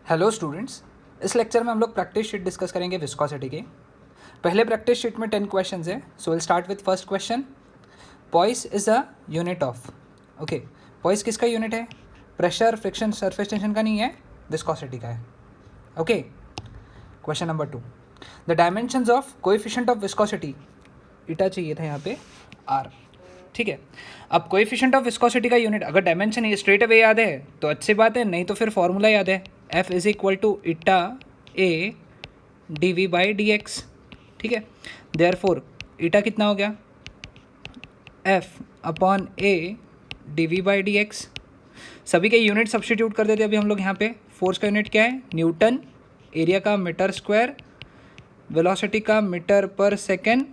Hello students, इस lecture में हम लोग प्रैक्टिस शीट डिस्कस करेंगे विस्कोसिटी के। पहले प्रैक्टिस शीट में 10 क्वेश्चंस है। So will start with first question. Poise is a unit of. Okay, poise किसका यूनिट है? प्रेशर, फ्रिक्शन, सरफेस टेंशन का नहीं है, विस्कोसिटी का है। Okay, question number 2। The dimensions of coefficient of viscosity, eta चाहिए था यहाँ पे आर। ठीक है, अब कोएफिशिएंट ऑफ विस्कोसिटी का यूनिट अगर डायमेंशन स्ट्रेट अवे याद है तो अच्छी बात है, नहीं तो फिर फॉर्मूला याद है, F is equal to eta A D V by D X. ठीक है, देयरफॉर ईटा कितना हो गया? F upon A D V by D X. सभी के यूनिट सब्स्टिट्यूट कर देते अभी हम लोग यहाँ पे। फोर्स का यूनिट क्या है? न्यूटन, एरिया का मीटर स्क्वायर, वेलोसिटी का मीटर पर सेकेंड,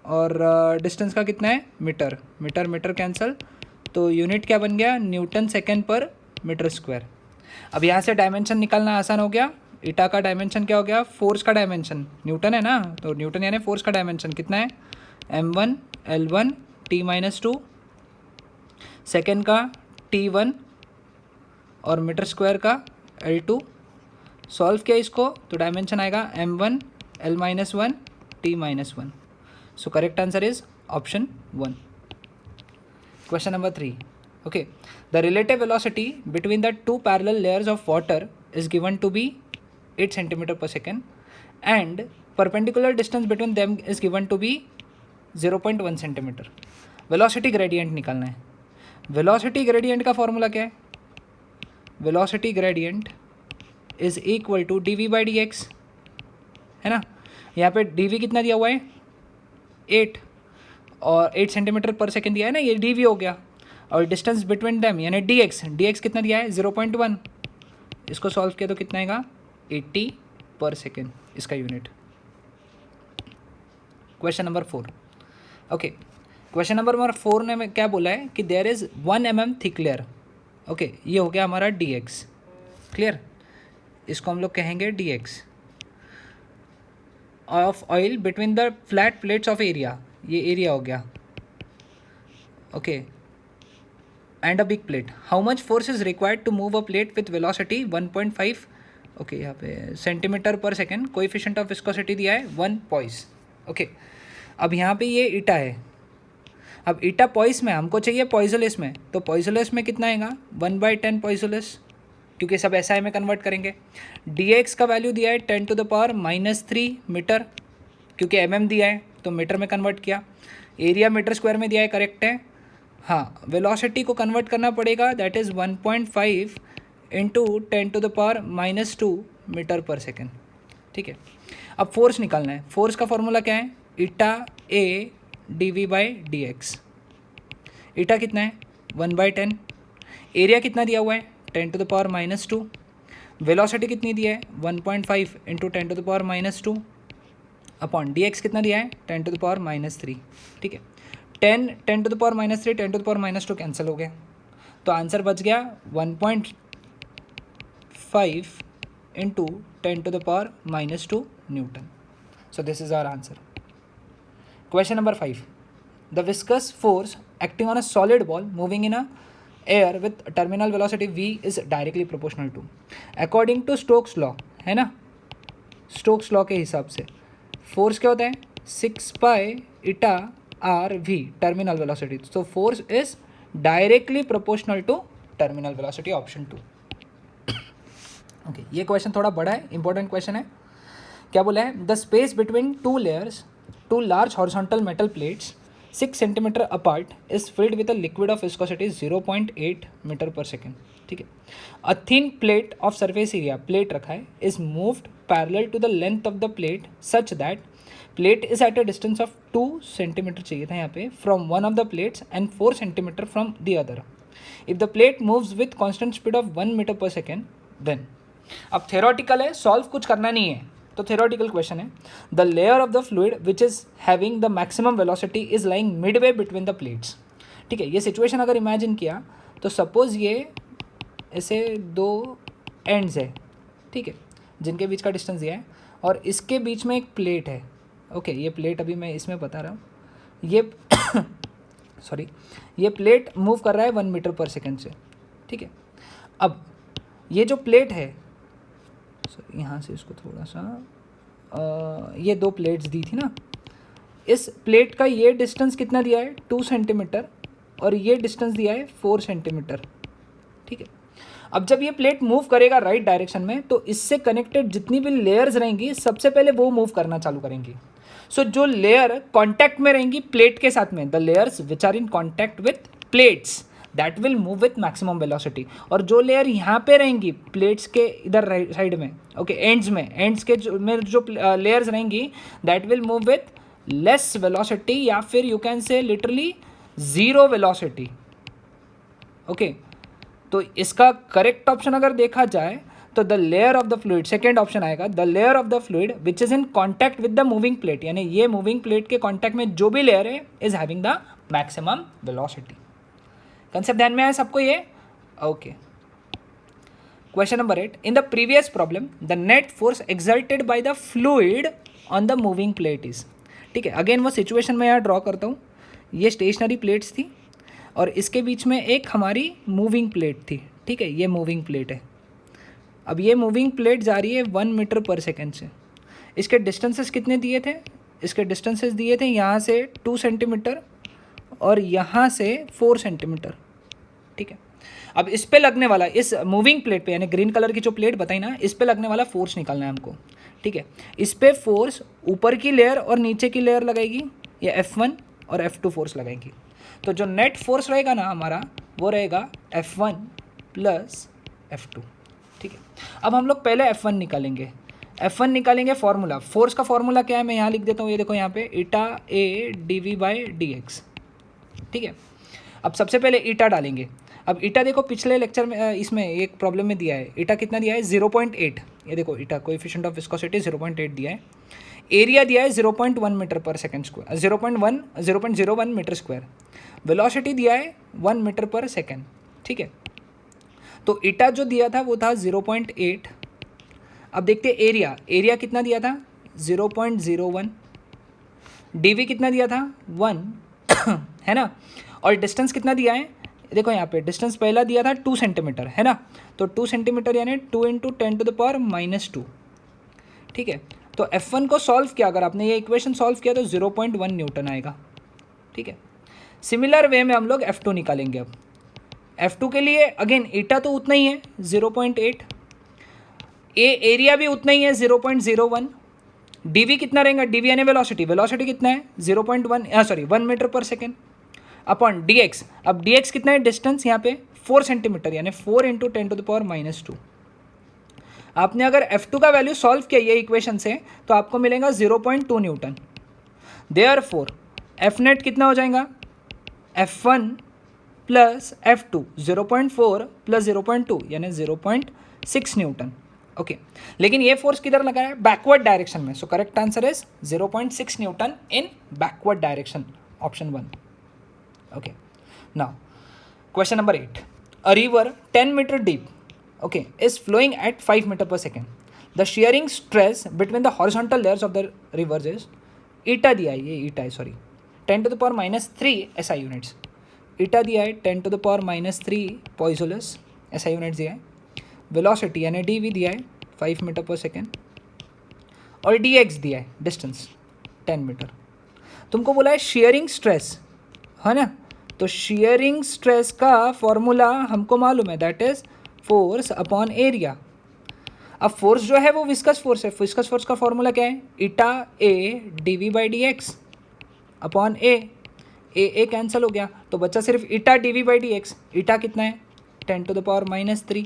और डिस्टेंस का कितना है? मीटर। मीटर मीटर कैंसल, तो यूनिट क्या बन गया? न्यूटन सेकेंड पर मीटर स्क्वायर। अब यहाँ से डायमेंशन निकालना आसान हो गया। ईटा का डायमेंशन क्या हो गया? फोर्स का डायमेंशन न्यूटन है ना, तो न्यूटन यानी फोर्स का डायमेंशन कितना है? m1 l1 t-2, सेकेंड का t1 और मीटर स्क्वायर का l2। सॉल्व किया इसको तो डायमेंशन आएगा m1 l-1 t-1। So correct answer is option 1। Question number 3. Okay, the relative velocity between the two parallel layers of water is given to be 8 centimeter per second and perpendicular distance between them is given to be 0.1 centimeter. Velocity gradient निकालना है। Velocity gradient का formula क्या है? Velocity gradient is equal to dv by dx, है ना। यहाँ पे dv कितना दिया हुआ है? 8 और 8 सेंटीमीटर पर सेकेंड दिया है ना, ये dv हो गया। और डिस्टेंस बिटवीन दैम यानी dx कितना दिया है? 0.1। इसको सॉल्व किया तो कितना आएगा? 80 पर सेकेंड इसका unit. Question number 4। Okay, question number 4 ने क्या बोला है कि there is 1 mm thick layer. Okay, ये हो गया हमारा dx। क्लियर, इसको हम लोग कहेंगे dx of oil between the flat plates of area. ये एरिया हो गया। Okay, and a big plate. How much force is required to move a plate with velocity 1.5 okay यहाँ पे सेंटीमीटर पर सेकेंड। कोएफिशिएंट ऑफ विस्कोसिटी दिया है 1 poised. Okay, अब यहाँ पे ये ईटा है। अब ईटा पॉइस में हमको चाहिए पॉइजोलिस में, तो पॉइजोलिस में कितना आएगा? 1/10 पॉइजोलिस, क्योंकि सब SI में कन्वर्ट करेंगे। dx का वैल्यू दिया है 10⁻³ मीटर, क्योंकि mm दिया है तो मीटर में कन्वर्ट किया। एरिया मीटर स्क्वायर में दिया है, करेक्ट है। हाँ, वेलोसिटी को कन्वर्ट करना पड़ेगा, that is 1.5 into 10⁻² metre per second. ठीक है, अब फोर्स निकालना है। फोर्स का फॉर्मूला क्या है? Eta A D V by D X. Eta कितना है? 1/10। एरिया कितना दिया हुआ है? 10⁻²। वेलोसिटी कितनी दिया है? 1.5 इंटू 10⁻²। अपॉन dx कितना दिया है? 10⁻³ ठीक है, 10 10⁻³ 10⁻² कैंसिल हो गया, तो आंसर बच गया 1.5 into 10⁻² newton. So this is our answer. Question number 5। The viscous force acting on a solid ball moving in a air with terminal velocity v is directly proportional to, according to Stokes law, है ना। Stokes law के हिसाब से force क्या होता है? 6 pi eta R V terminal velocity. So force is directly proportional to terminal velocity, option 2। Okay, ये question थोड़ा बड़ा है, इंपॉर्टेंट क्वेश्चन है। क्या बोला है? The space between two layers, two large horizontal metal plates 6 centimetre apart is filled with a liquid of viscosity 0.8 metre per second. ठीक है, a thin plate of surface area, plate रखा है, is moved parallel to the length of the plate such that plate is at a distance of 2 centimetre चाहिए था यहाँ पे, from one of the plates and 4 centimetre from the other. If the plate moves with constant speed of 1 metre per second then. अब theoretical है, solve कुछ करना नहीं है, तो थेरोटिकल क्वेश्चन है। The layer of the fluid which is having the maximum velocity is lying Midway between the plates. ठीक है, ये सिचुएशन अगर इमेजिन किया तो सपोज ये ऐसे 2 एंड्स है, ठीक है, जिनके बीच का डिस्टेंस दिया है, और इसके बीच में एक प्लेट है। ओके, ये प्लेट अभी मैं इसमें बता रहा हूँ, ये सॉरी, ये प्लेट मूव कर रहा है 1 मीटर पर सेकेंड से। ठीक है, अब ये जो प्लेट है सर यहाँ से इसको थोड़ा सा ये दो प्लेट्स दी थी ना, इस प्लेट का ये डिस्टेंस कितना दिया है 2 सेंटीमीटर और ये डिस्टेंस दिया है 4 सेंटीमीटर। ठीक है, अब जब ये प्लेट मूव करेगा राइट डायरेक्शन में तो इससे कनेक्टेड जितनी भी लेयर्स रहेंगी सबसे पहले वो मूव करना चालू करेंगी। सो जो लेयर कॉन्टैक्ट में रहेंगी प्लेट के साथ में, the layers which are in contact with plates that will move with maximum velocity, और जो लेयर यहाँ पे रहेंगी प्लेट्स के इधर राइट साइड में, ओके एंड्स के जो लेयर्स रहेंगी that will move with less velocity, या फिर you can say literally zero velocity. Okay, तो इसका करेक्ट ऑप्शन अगर देखा जाए तो the layer of the fluid, second option आएगा, the layer of the fluid which is in contact with the moving plate, यानी ये मूविंग प्लेट के कॉन्टैक्ट में जो भी लेयर है is having the maximum velocity. Concept ध्यान में आया सबको ये? Okay. Question number 8, in the previous problem the net force exerted by the fluid on the moving plate is. ठीक है, अगेन वो सिचुएशन में यहाँ ड्रॉ करता हूँ, ये स्टेशनरी प्लेट्स थी और इसके बीच में एक हमारी मूविंग प्लेट थी। ठीक है, ये मूविंग प्लेट है। अब ये मूविंग प्लेट जा रही है 1 मीटर पर सेकेंड से। इसके डिस्टेंसेस कितने दिए थे? इसके डिस्टेंसेस दिए थे यहाँ से 2 सेंटीमीटर और यहाँ से 4 सेंटीमीटर। ठीक है, अब इस पे लगने वाला, इस मूविंग प्लेट पे, यानी ग्रीन कलर की जो प्लेट बताई ना, इस पे लगने वाला फोर्स निकालना है हमको। ठीक है, इस पे फोर्स ऊपर की लेयर और नीचे की लेयर लगाएगी, ये F1 और F2 फोर्स लगाएगी। तो जो नेट फोर्स रहेगा ना हमारा वो रहेगा F1 प्लस F2। ठीक है, अब हम लोग पहले F1 निकालेंगे। F1 निकालेंगे, फॉर्मूला, फोर्स का फॉर्मूला क्या है मैं यहाँ लिख देता हूँ, ये देखो यहाँ पे ईटा ए dV/dx। ठीक है, अब सबसे पहले ईटा डालेंगे। अब ईटा देखो पिछले लेक्चर में इसमें एक प्रॉब्लम में दिया है, ईटा कितना दिया है 0.8, ये देखो ईटा कोएफिशिएंट ऑफ विस्कोसिटी 0.8 दिया है, एरिया दिया है 0.1 metre per second square, 0.01 metre square, velocity दिया है 1 मीटर पर सेकेंड। ठीक है, तो ईटा जो दिया था वो था 0.8। अब देखते हैं एरिया कितना दिया था 0.01, डीवी कितना दिया था 1 है ना, और डिस्टेंस कितना दिया है देखो यहाँ पे, डिस्टेंस पहला दिया था 2 सेंटीमीटर है ना, तो 2 सेंटीमीटर यानी 2 × 10⁻⁻²। ठीक है, तो F1 को सॉल्व किया, अगर आपने ये इक्वेशन सॉल्व किया तो 0.1 न्यूटन आएगा। ठीक है, सिमिलर वे में हम लोग F2 निकालेंगे। अब F2 के लिए अगेन ईटा तो उतना ही है 0.8, एरिया भी उतना ही है 0.01, डीवी कितना रहेगा, डीवी यानी वेलोसिटी कितना है 1 metre per second upon dx। अब dx कितना है, डिस्टेंस यहाँ पे 4 सेंटीमीटर यानी 4 × 10⁻²। आपने अगर F2 का वैल्यू सॉल्व किया ये इक्वेशन से तो आपको मिलेगा 0.2 न्यूटन। देयरफॉर F नेट कितना हो जाएगा, F1 प्लस F2 0.4 प्लस 0.2 यानी 0.6 न्यूटन। ओके, लेकिन ये फोर्स किधर लगा है, बैकवर्ड डायरेक्शन में। सो correct answer is 0.6 Newton in backward direction, option 1। Okay, now question number 8, a river 10 meter deep, okay, is flowing at 5 meter per second. The shearing stress between the horizontal layers of the rivers is eta दिया है, ये eta है sorry 10⁻³ SI units, eta दिया है 10⁻³ पॉइज़ोलस SI units दिया है, velocity यानी dv दिया है 5 मीटर पर सेकेंड और dx दिया है डिस्टेंस 10 मीटर। तुमको बोला है शेयरिंग स्ट्रेस है ना, तो शेयरिंग स्ट्रेस का फॉर्मूला हमको मालूम है, that is force upon area. अब फोर्स जो है वो विस्कस फोर्स है, विस्कस फोर्स का फॉर्मूला क्या है, ईटा ए dV/dx अपॉन ए कैंसिल हो गया तो बच्चा सिर्फ ईटा dV/dx। ईटा कितना है 10⁻³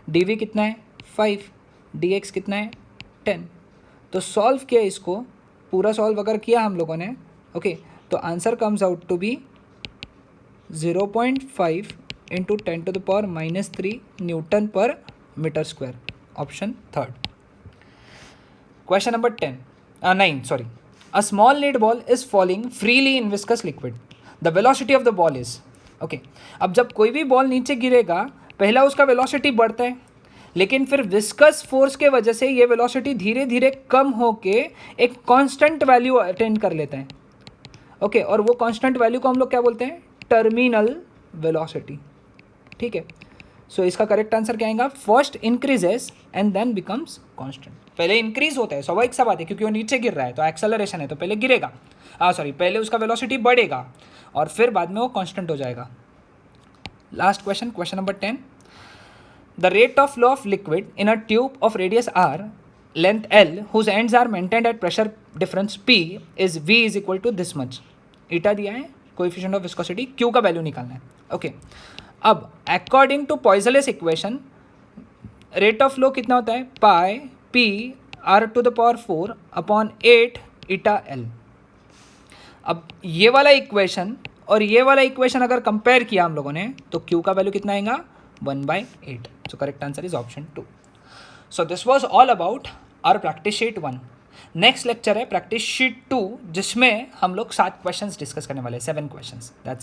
dV कितना है 5, dx कितना है 10। तो सॉल्व किया इसको, पूरा सॉल्व अगर किया हम लोगों ने, ओके, तो answer comes out to be 0.5 × 10⁻³ newton per metre square, option 3rd। Question number 9 sorry, a small lead ball is falling freely in viscous liquid, the velocity of the ball is. Okay, अब जब कोई भी ball नीचे गिरेगा पहला उसका velocity बढ़ता है, लेकिन फिर विस्कस फोर्स के वजह से ये वेलोसिटी धीरे धीरे कम होके एक कांस्टेंट वैल्यू अटेन कर लेता है। ओके, और वो कांस्टेंट वैल्यू को हम लोग क्या बोलते हैं, टर्मिनल वेलोसिटी। ठीक है, सो इसका करेक्ट आंसर क्या आएगा, first increases and then becomes constant. पहले इंक्रीज होता है, स्वाभाविक सा बात है, क्योंकि वो नीचे गिर रहा है तो एक्सेलरेशन है, तो पहले गिरेगा, पहले उसका वेलोसिटी बढ़ेगा और फिर बाद में वो कांस्टेंट हो जाएगा। Last question, question number 10, the rate of flow of liquid in a tube of radius r, length l, whose ends are maintained at pressure difference p is v is equal to this much। Eta दिया है, coefficient of viscosity, q का value निकालना है। Okay, अब according to Poiseuille's equation rate of flow कितना होता है, pi p r to the power 4 upon 8 eta l। अब ये वाला इक्वेशन और ये वाला इक्वेशन अगर कंपेयर किया हम लोगों ने तो q का वैल्यू कितना आएगा, 1/8। So correct answer is option 2। So this was all about our practice sheet 1। Next lecture है प्रैक्टिस शीट 2, जिसमें हम लोग 7 क्वेश्चंस डिस्कस करने वाले हैं, 7 क्वेश्चंस। दैट्स